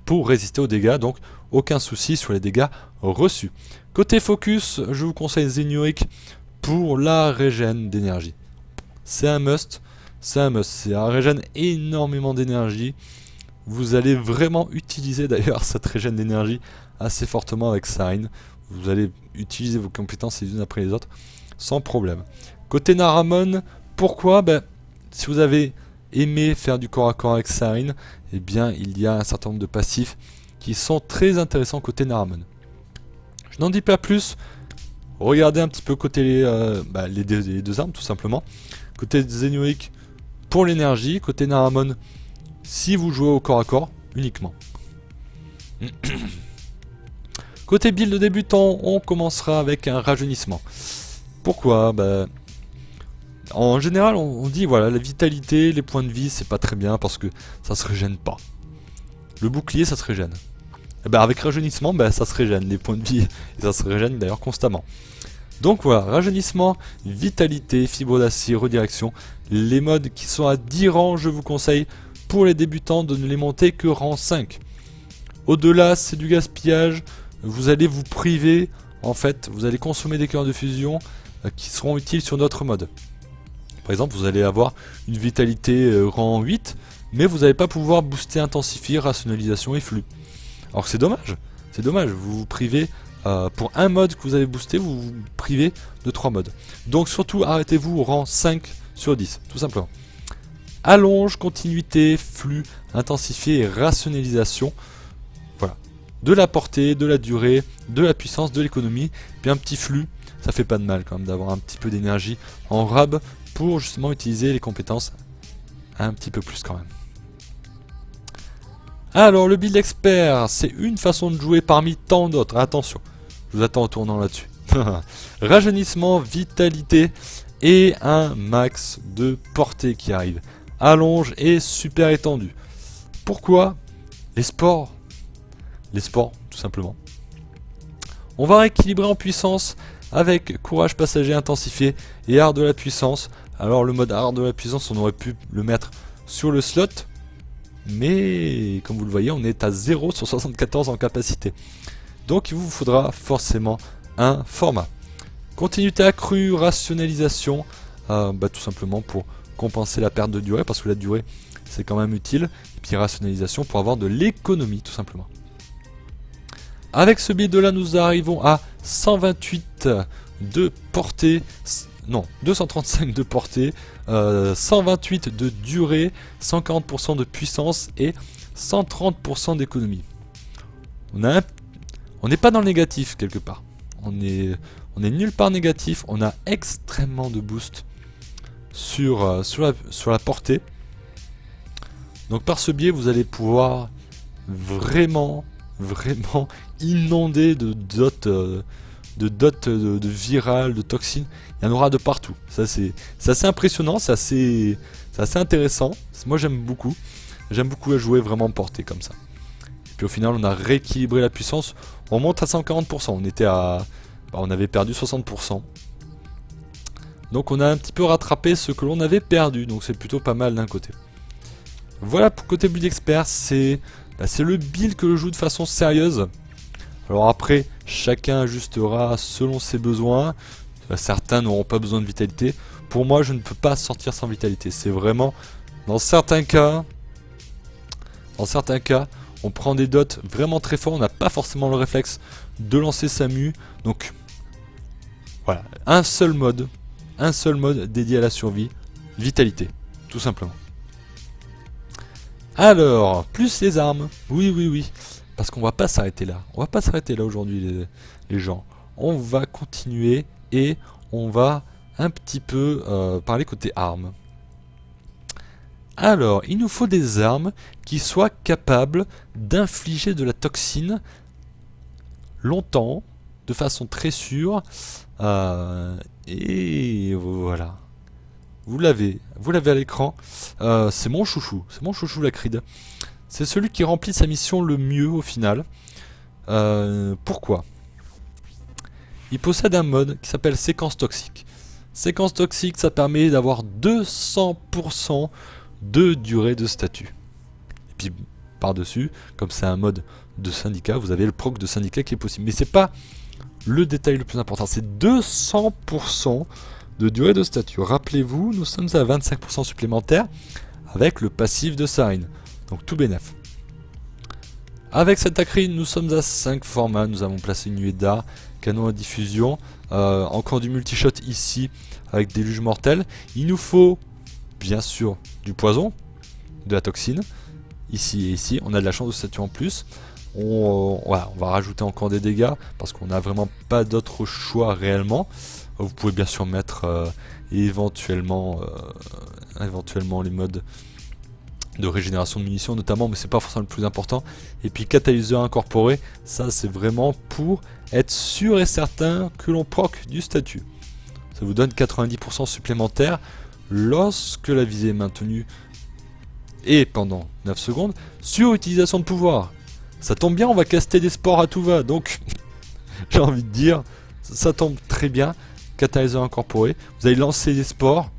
Speaker 1: pour résister aux dégâts, donc aucun souci sur les dégâts reçus. Côté focus, je vous conseille Zénuric pour la régène d'énergie. C'est un must, ça régène énormément d'énergie. Vous allez vraiment utiliser d'ailleurs cette régène d'énergie assez fortement avec Sarin. Vous allez utiliser vos compétences les unes après les autres sans problème. Côté Naramon, pourquoi? Si vous avez aimé faire du corps à corps avec Sarin, eh bien il y a un certain nombre de passifs qui sont très intéressants côté Naramon. Je n'en dis pas plus. Regardez un petit peu côté les deux armes tout simplement. Côté Zénuric pour l'énergie, côté Naramon si vous jouez au corps à corps uniquement. Côté build de débutant, on commencera avec un rajeunissement. Pourquoi? En général, on dit voilà, la vitalité, les points de vie, c'est pas très bien parce que ça se régène pas. Le bouclier, ça se régène. Avec rajeunissement, ça se régène, les points de vie, et ça se régène d'ailleurs constamment. Donc voilà, rajeunissement, vitalité, fibre d'acier, redirection, les modes qui sont à 10 rangs, je vous conseille pour les débutants de ne les monter que rang 5. Au-delà, c'est du gaspillage, vous allez vous priver, en fait, vous allez consommer des cœurs de fusion qui seront utiles sur notre mode. Par exemple, vous allez avoir une vitalité rang 8, mais vous n'allez pas pouvoir booster, intensifier, rationalisation et flux. Alors c'est dommage, vous vous privez, pour un mode que vous avez boosté, vous vous privez de 3 modes. Donc surtout, arrêtez-vous au rang 5 sur 10, tout simplement. Allonge, continuité, flux, intensifié et rationalisation. Voilà. De la portée, de la durée, de la puissance, de l'économie, puis un petit flux. Ça fait pas de mal quand même d'avoir un petit peu d'énergie en rab pour justement utiliser les compétences un petit peu plus quand même. Alors le build expert, c'est une façon de jouer parmi tant d'autres. Attention, je vous attends au tournant là-dessus. Rajeunissement, vitalité et un max de portée qui arrive. Allonge et super étendu. Pourquoi? Les sports, tout simplement. On va rééquilibrer en puissance avec courage passager intensifié et art de la puissance. Alors le mode art de la puissance, on aurait pu le mettre sur le slot, mais comme vous le voyez, on est à 0 sur 74 en capacité. Donc il vous faudra forcément un format. Continuité accrue, rationalisation, tout simplement pour compenser la perte de durée, parce que la durée c'est quand même utile. Et puis rationalisation pour avoir de l'économie tout simplement. Avec ce build là, nous arrivons à 128 de portée, non, 235 de portée, 128 de durée, 140% de puissance et 130% d'économie. On n'est pas dans le négatif quelque part. On est nulle part négatif. On a extrêmement de boost sur la portée. Donc par ce biais, vous allez pouvoir vraiment inonder de dots, de virales, de toxines. Il y en aura de partout. Ça c'est assez impressionnant, c'est assez intéressant. Moi j'aime beaucoup à jouer vraiment portée comme ça. Et puis au final on a rééquilibré la puissance. On monte à 140%. On avait perdu 60%. Donc on a un petit peu rattrapé ce que l'on avait perdu, donc c'est plutôt pas mal d'un côté. Voilà pour côté build expert, c'est le build que je joue de façon sérieuse. Alors après, chacun ajustera selon ses besoins. Certains n'auront pas besoin de vitalité. Pour moi, je ne peux pas sortir sans vitalité. C'est vraiment, dans certains cas, on prend des dots vraiment très forts. On n'a pas forcément le réflexe de lancer sa mue. Donc, voilà, un seul mode dédié à la survie, vitalité, tout simplement. Alors, plus les armes. Oui. Parce qu'on va pas s'arrêter là. On va pas s'arrêter là aujourd'hui, les gens. On va continuer et on va un petit peu parler côté armes. Alors, il nous faut des armes qui soient capables d'infliger de la toxine longtemps, de façon très sûre. Et voilà. Vous l'avez à l'écran. C'est mon chouchou la Creed. C'est celui qui remplit sa mission le mieux au final. Pourquoi ? Il possède un mode qui s'appelle séquence toxique. Séquence toxique, ça permet d'avoir 200% de durée de statut. Et puis par-dessus, comme c'est un mode de syndicat, vous avez le proc de syndicat qui est possible. Mais c'est pas le détail le plus important, c'est 200% de durée de statut. Rappelez-vous, nous sommes à 25% supplémentaire avec le passif de Sarin. Donc tout bénef. Avec cette Acrine, nous sommes à 5 formats. Nous avons placé une Ueda, canon à diffusion, encore du multishot ici avec déluge mortel. Il nous faut bien sûr du poison, de la toxine, ici et ici. On a de la chance de statut en plus. Voilà, on va rajouter encore des dégâts parce qu'on n'a vraiment pas d'autre choix réellement. Vous pouvez bien sûr mettre éventuellement les modes de régénération de munitions notamment, mais c'est pas forcément le plus important. Et puis catalyseur incorporé, ça c'est vraiment pour être sûr et certain que l'on proc du statut. Ça vous donne 90% supplémentaire lorsque la visée est maintenue et pendant 9 secondes sur utilisation de pouvoir. Ça tombe bien, on va caster des sports à tout va, donc j'ai envie de dire, ça tombe très bien. Catalyseur incorporé, vous allez lancer des sports,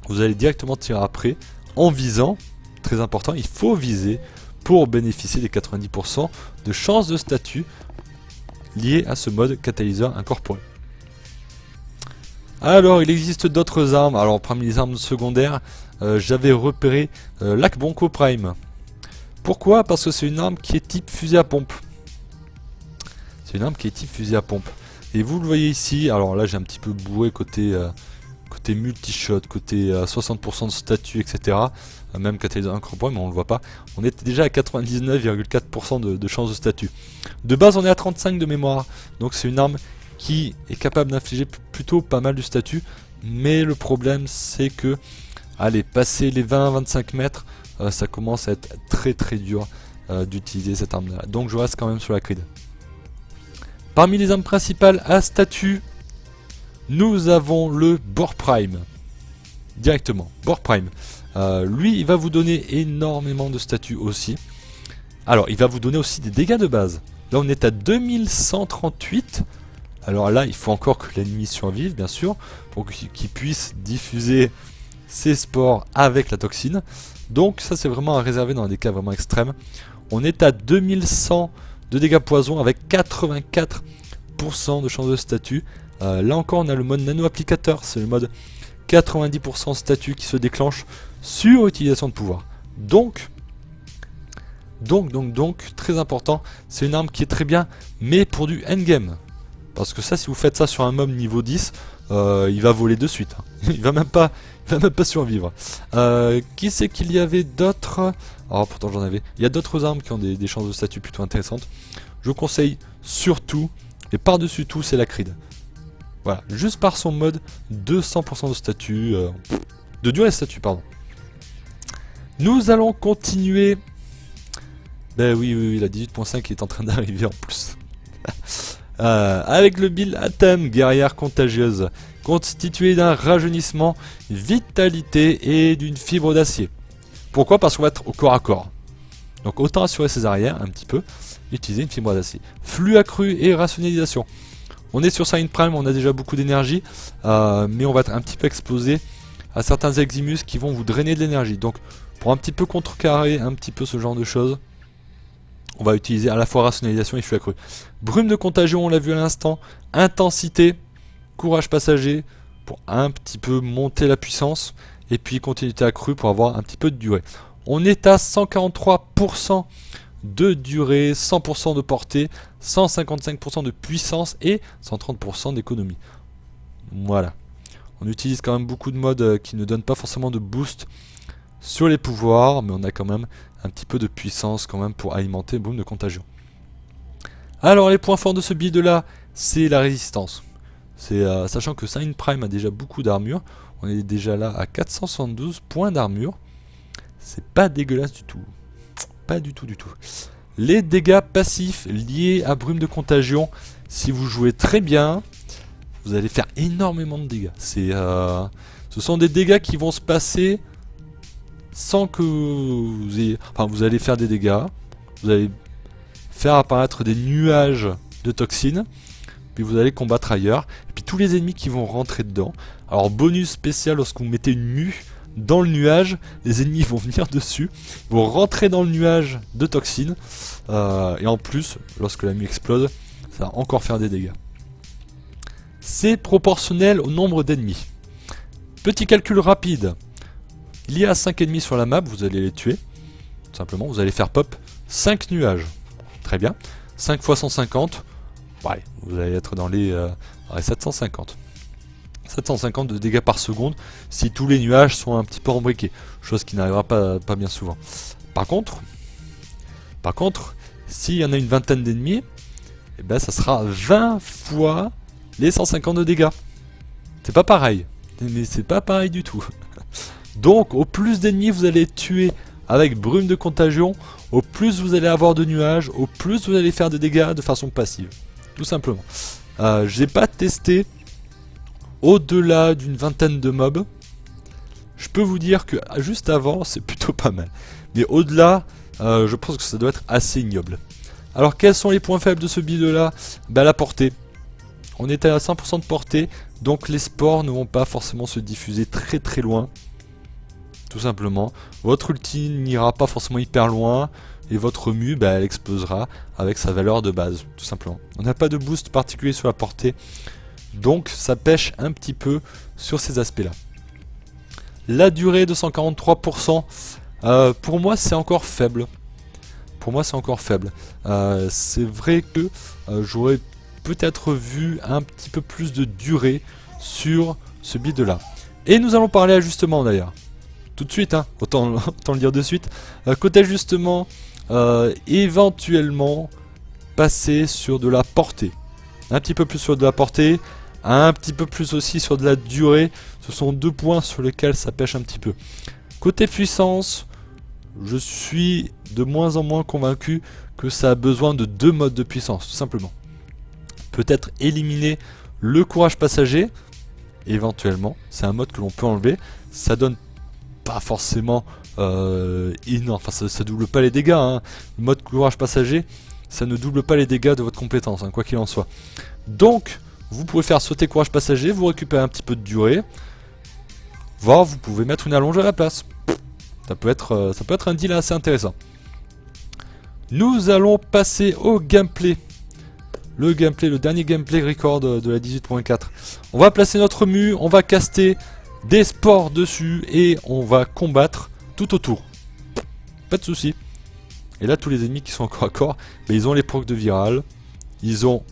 Speaker 1: vous allez directement tirer après en visant. Très important, il faut viser pour bénéficier des 90% de chances de statut liées à ce mode catalyseur incorporé. Alors, il existe d'autres armes. Alors, parmi les armes secondaires, j'avais repéré l'Akbonko Prime. Pourquoi ? Parce que c'est une arme qui est type fusil à pompe. C'est une arme qui est type fusil à pompe. Et vous le voyez ici, alors là j'ai un petit peu bourré côté multishot, côté 60% de statut, etc. Même catalyseur incorporé, mais on ne le voit pas. On était déjà à 99,4% de chance de statut. De base, on est à 35 de mémoire. Donc c'est une arme qui est capable d'infliger plutôt pas mal de statut. Mais le problème, c'est que, allez, passer les 20-25 mètres, ça commence à être très très dur d'utiliser cette arme-là. Donc je reste quand même sur la Creed. Parmi les armes principales à statut, nous avons le Bore Prime. Directement, Bore Prime. Lui, il va vous donner énormément de statut aussi. Alors, il va vous donner aussi des dégâts de base. Là, on est à 2138. Alors là, il faut encore que l'ennemi survive, bien sûr, pour qu'il puisse diffuser ses spores avec la toxine. Donc, ça, c'est vraiment à réserver dans des cas vraiment extrêmes. On est à 2100 de dégâts poison avec 84% de chance de statut. Là encore, on a le mode nano applicateur, c'est le mode 90% statut qui se déclenche sur utilisation de pouvoir. Donc, très important, c'est une arme qui est très bien, mais pour du endgame. Parce que ça, si vous faites ça sur un mob niveau 10, il va voler de suite. Hein. Il va même pas survivre. Qui c'est qu'il y avait d'autres? Alors pourtant j'en avais. Il y a d'autres armes qui ont des chances de statut plutôt intéressantes. Je vous conseille surtout, et par-dessus tout, c'est la Creed. Voilà, juste par son mode 200% de statut, de durée de statut, pardon. Nous allons continuer. Ben oui, la 18.5 est en train d'arriver en plus. Avec le build Atem, guerrière contagieuse, constituée d'un rajeunissement, vitalité et d'une fibre d'acier. Pourquoi ? Parce qu'on va être au corps à corps. Donc autant assurer ses arrières un petit peu, utiliser une fibre d'acier. Flux accru et rationalisation. On est sur Sarin Prime, on a déjà beaucoup d'énergie, mais on va être un petit peu explosé à certains Eximus qui vont vous drainer de l'énergie. Donc pour un petit peu contrecarrer un petit peu ce genre de choses, on va utiliser à la fois rationalisation et flux accru. Brume de contagion, on l'a vu à l'instant. Intensité, courage passager pour un petit peu monter la puissance. Et puis continuité accrue pour avoir un petit peu de durée. On est à 143% de durée, 100% de portée, 155% de puissance et 130% d'économie. Voilà. On utilise quand même beaucoup de modes qui ne donnent pas forcément de boost sur les pouvoirs, mais on a quand même un petit peu de puissance quand même pour alimenter Brume de contagion. Alors les points forts de ce build là, c'est la résistance. Sachant que Sarin Prime a déjà beaucoup d'armure, on est déjà là à 472 points d'armure. C'est pas dégueulasse du tout. Pas du tout du tout. Les dégâts passifs liés à Brume de contagion, si vous jouez très bien, vous allez faire énormément de dégâts. Ce sont des dégâts qui vont se passer sans que vous ayez... Enfin, vous allez faire des dégâts, vous allez faire apparaître des nuages de toxines, puis vous allez combattre ailleurs, et puis tous les ennemis qui vont rentrer dedans. Alors bonus spécial, lorsque vous mettez une mue dans le nuage, les ennemis vont venir dessus, vont rentrer dans le nuage de toxines, et en plus, lorsque la mue explose, ça va encore faire des dégâts. C'est proportionnel au nombre d'ennemis. Petit calcul rapide. Il y a 5 ennemis sur la map, vous allez les tuer. Tout simplement, vous allez faire pop 5 nuages. Très bien. 5 x 150. Ouais, vous allez être dans les 750. 750 de dégâts par seconde si tous les nuages sont un petit peu embriqués. Chose qui n'arrivera pas bien souvent. Par contre, s'il y en a une vingtaine d'ennemis, eh ben, ça sera 20 fois les 150 de dégâts. C'est pas pareil. Mais c'est pas pareil du tout. Donc, au plus d'ennemis vous allez tuer avec Brume de contagion, au plus vous allez avoir de nuages, au plus vous allez faire des dégâts de façon passive. Tout simplement. Je n'ai pas testé au-delà d'une vingtaine de mobs. Je peux vous dire que juste avant, c'est plutôt pas mal. Mais au-delà, je pense que ça doit être assez ignoble. Alors, quels sont les points faibles de ce build-là? Ben, la portée. On est à 100% de portée, donc les spores ne vont pas forcément se diffuser très très loin. Tout simplement. Votre ulti n'ira pas forcément hyper loin, et votre mue, bah, elle explosera avec sa valeur de base, tout simplement. On n'a pas de boost particulier sur la portée, donc ça pêche un petit peu sur ces aspects-là. La durée de 143%, pour moi c'est encore faible. C'est vrai que j'aurais peut-être vu un petit peu plus de durée sur ce build là. Et nous allons parler ajustement d'ailleurs. Tout de suite, hein, autant le dire de suite. Côté ajustement, éventuellement passer sur de la portée. Un petit peu plus sur de la portée, un petit peu plus aussi sur de la durée. Ce sont deux points sur lesquels ça pêche un petit peu. Côté puissance, je suis de moins en moins convaincu que ça a besoin de deux modes de puissance, tout simplement. Peut-être éliminer le courage passager, éventuellement, c'est un mode que l'on peut enlever. Ça donne pas forcément enfin ça double pas les dégâts, hein. Le mode courage passager, ça ne double pas les dégâts de votre compétence, hein, quoi qu'il en soit. Donc vous pouvez faire sauter courage passager, vous récupérez un petit peu de durée, voire vous pouvez mettre une allonge à la place. Ça peut être un deal assez intéressant. Nous allons passer au gameplay. Le dernier gameplay record de la 18.4. On va placer notre mue, on va caster des spores dessus et on va combattre tout autour. Pas de soucis. Et là, tous les ennemis qui sont corps à corps, mais ils ont les procs de viral, ils ont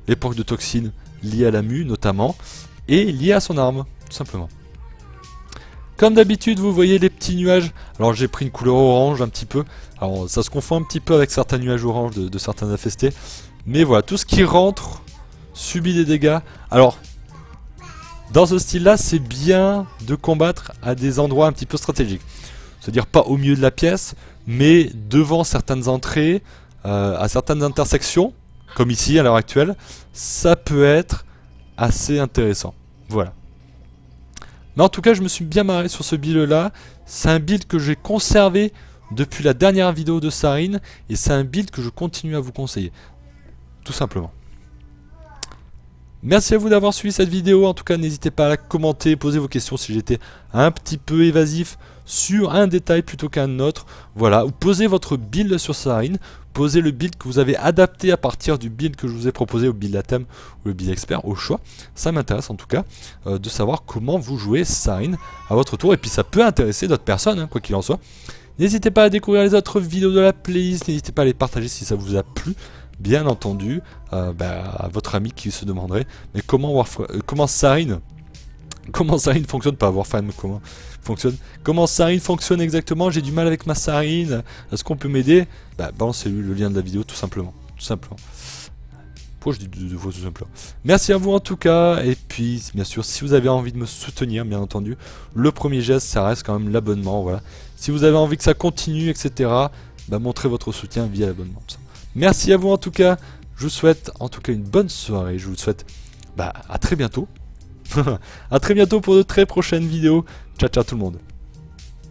Speaker 1: les procs de toxines liés à la mue notamment, et liés à son arme, tout simplement. Comme d'habitude, vous voyez les petits nuages. Alors j'ai pris une couleur orange un petit peu. Alors ça se confond un petit peu avec certains nuages orange de certains infestés. Mais voilà, tout ce qui rentre subit des dégâts. Alors, dans ce style-là, c'est bien de combattre à des endroits un petit peu stratégiques. C'est-à-dire pas au milieu de la pièce, mais devant certaines entrées, à certaines intersections, comme ici à l'heure actuelle. Ça peut être assez intéressant. Voilà. Mais en tout cas, je me suis bien marré sur ce build-là. C'est un build que j'ai conservé depuis la dernière vidéo de Sarin, et c'est un build que je continue à vous conseiller. Tout simplement. Merci à vous d'avoir suivi cette vidéo, en tout cas n'hésitez pas à la commenter, poser vos questions si j'étais un petit peu évasif sur un détail plutôt qu'un autre. Voilà, ou posez votre build sur Sarine, posez le build que vous avez adapté à partir du build que je vous ai proposé, au build à thème ou le build expert, au choix. Ça m'intéresse en tout cas de savoir comment vous jouez Sarine à votre tour, et puis ça peut intéresser d'autres personnes, hein, quoi qu'il en soit. N'hésitez pas à découvrir les autres vidéos de la playlist, n'hésitez pas à les partager si ça vous a plu. Bien entendu, à votre ami qui se demanderait, mais comment Sarine fonctionne, pas Warframe, comment Sarine fonctionne exactement, j'ai du mal avec ma Sarine, est-ce qu'on peut m'aider? Balancez-lui le lien de la vidéo tout simplement, Pourquoi je dis deux fois tout simplement? Merci à vous en tout cas, et puis bien sûr si vous avez envie de me soutenir, bien entendu, le premier geste ça reste quand même l'abonnement, voilà. Si vous avez envie que ça continue, etc., montrez votre soutien via l'abonnement. Merci à vous en tout cas, je vous souhaite en tout cas une bonne soirée, je vous souhaite à très bientôt. A très bientôt pour de très prochaines vidéos, ciao ciao tout le monde.